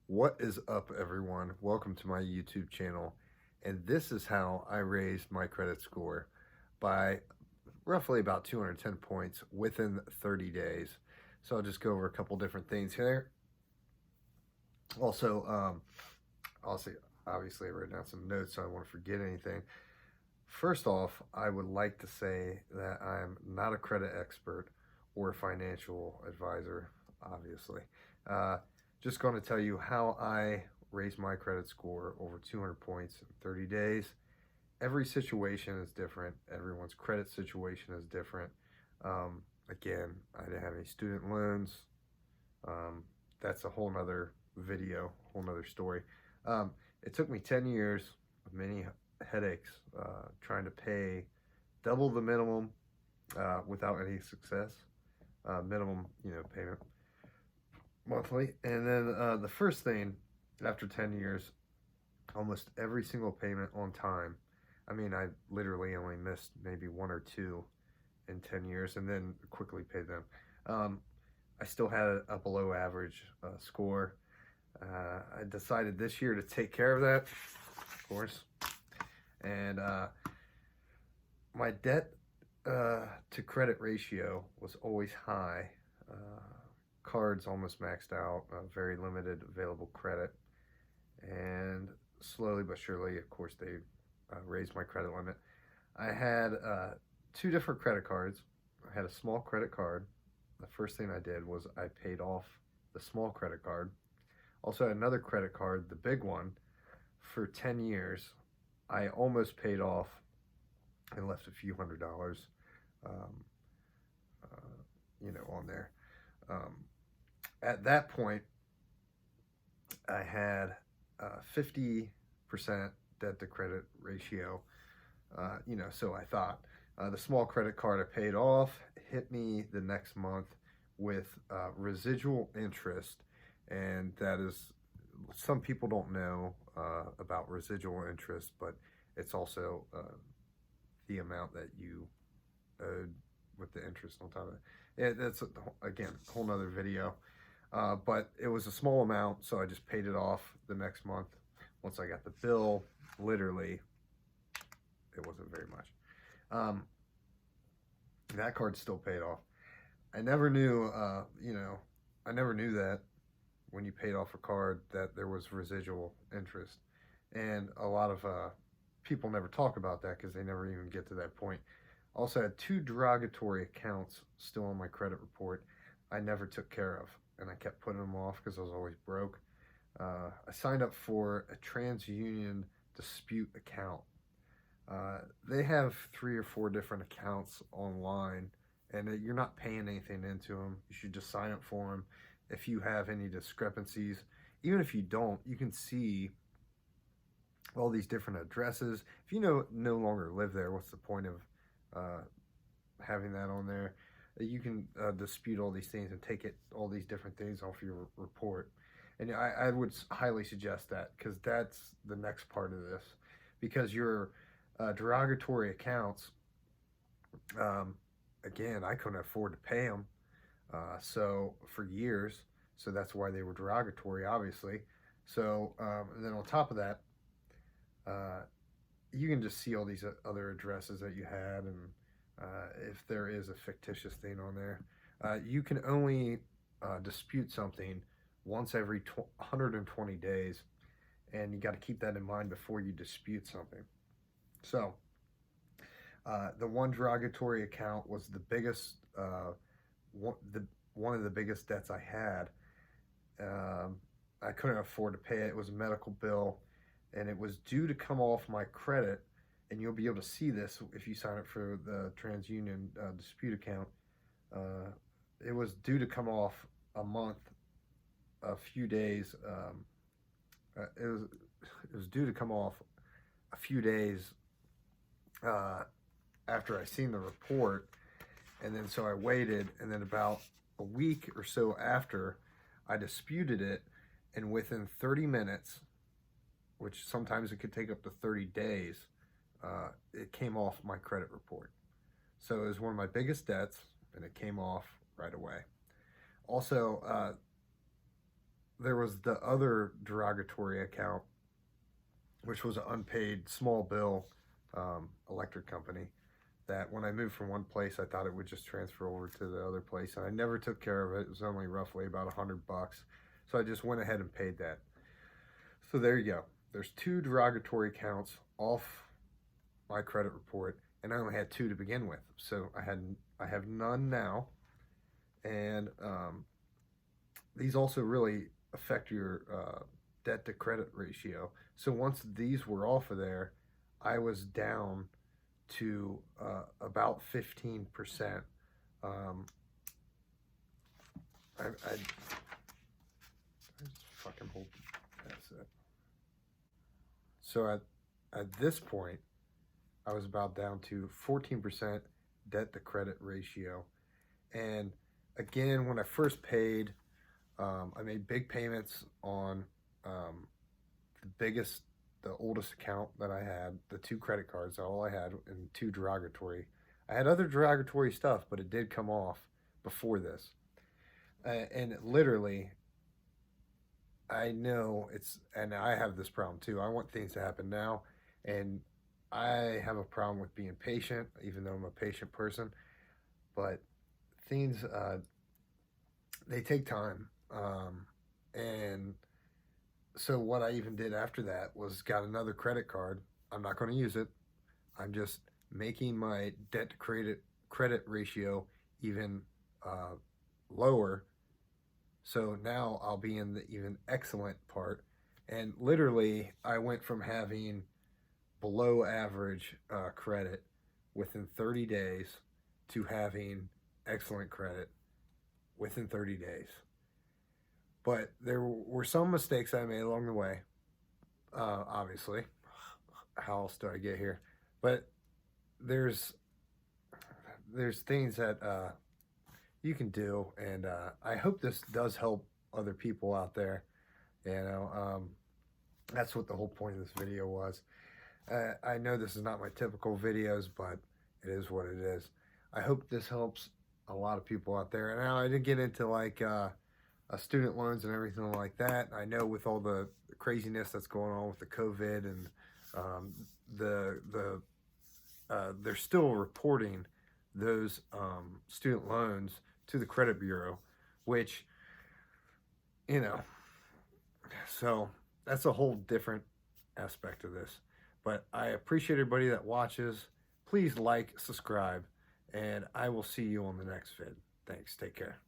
What is up, everyone? Welcome to my YouTube channel. And this is how I raised my credit score by roughly about 210 points within 30 days. So I'll just go over a couple different things here. Also, obviously, I wrote down some notes so I won't forget anything. First off, I would like to say that I'm not a credit expert or a financial advisor, obviously. Uh, just going to tell you how I raised my credit score over 200 points in 30 days. Every situation is different. Everyone's credit situation is different. Again, I didn't have any student loans. Um, that's a whole nother video, whole nother story. It took me 10 years of many headaches trying to pay double the minimum without any success. Minimum, payment monthly. And then the first thing after 10 years, almost every single payment on time. I mean, I literally only missed maybe one or two in 10 years and then quickly paid them. I still had a below average score. I decided this year to take care of that, of course. And my debt to credit ratio was always high. Cards almost maxed out, very limited available credit. And slowly but surely, of course, they raised my credit limit. I had two different credit cards. I had a small credit card. The first thing I did was I paid off the small credit card. Also had another credit card, the big one, for 10 years. I almost paid off and left a few $100s, um, on there. Um, at that point, I had 50% debt to credit ratio. So I thought the small credit card I paid off hit me the next month with residual interest, and that is, some people don't know about residual interest, but it's also the amount that you owed with the interest on top of it. That's again a whole nother video. But it was a small amount, so I just paid it off the next month. Once I got the bill, literally, it wasn't very much. That card still paid off. I never knew, I never knew that when you paid off a card that there was residual interest. And a lot of people never talk about that because they never even get to that point. Also had two derogatory accounts still on my credit report I never took care of, and I kept putting them off because I was always broke. I signed up for a TransUnion dispute account. They have 3 or 4 different accounts online, and you're not paying anything into them. You should just sign up for them. If you have any discrepancies, even if you don't, you can see all these different addresses. If you no longer live there, what's the point of having that on there? You can dispute all these things and take all these different things off your report. And I would highly suggest that, because that's the next part of this. Because your derogatory accounts, again, I couldn't afford to pay them so for years. So that's why they were derogatory, obviously. So and then on top of that, you can just see all these other addresses that you had, and if there is a fictitious thing on there, you can only dispute something once every 120 days, and you got to keep that in mind before you dispute something. So the one derogatory account was the biggest, one of the biggest debts I had. I couldn't afford to pay it. It was a medical bill, and it was due to come off my credit. And you'll be able to see this if you sign up for the TransUnion dispute account. It was due to come off a few days. It was due to come off a few days after I seen the report, and then so I waited, and then about a week or so after, I disputed it, and within 30 minutes, which sometimes it could take up to 30 days, it came off my credit report. So it was one of my biggest debts, and it came off right away. Also, there was the other derogatory account, which was an unpaid small bill electric company. That when I moved from one place, I thought it would just transfer over to the other place, and I never took care of it. It was only roughly about $100, so I just went ahead and paid that. So there you go. There's two derogatory counts off my credit report, and I only had two to begin with. So I have none now, and these also really affect your debt to credit ratio. So once these were off of there, I was down to about 15%. I just fucking hold. That's it. So at this point, I was about down to 14% debt to credit ratio. And again, when I first paid, I made big payments on the oldest account that I had, the two credit cards, all I had, and two derogatory. I had other derogatory stuff, but it did come off before this. And literally, I know and I have this problem too. I want things to happen now, and I have a problem with being patient, even though I'm a patient person. But things, they take time. And so what I even did after that was got another credit card. I'm not going to use it. I'm just making my debt to credit ratio even lower. So now I'll be in the even excellent part. And literally, I went from having below average credit within 30 days to having excellent credit within 30 days. But there were some mistakes I made along the way, obviously. How else do I get here? But there's things that you can do, and I hope this does help other people out there. That's what the whole point of this video was. I know this is not my typical videos, but it is what it is. I hope this helps a lot of people out there. And now I didn't get into like student loans and everything like that. I know with all the craziness that's going on with the COVID and they're still reporting those student loans to the credit bureau, which, so that's a whole different aspect of this. But I appreciate everybody that watches. Please like, subscribe, and I will see you on the next vid. Thanks. Take care.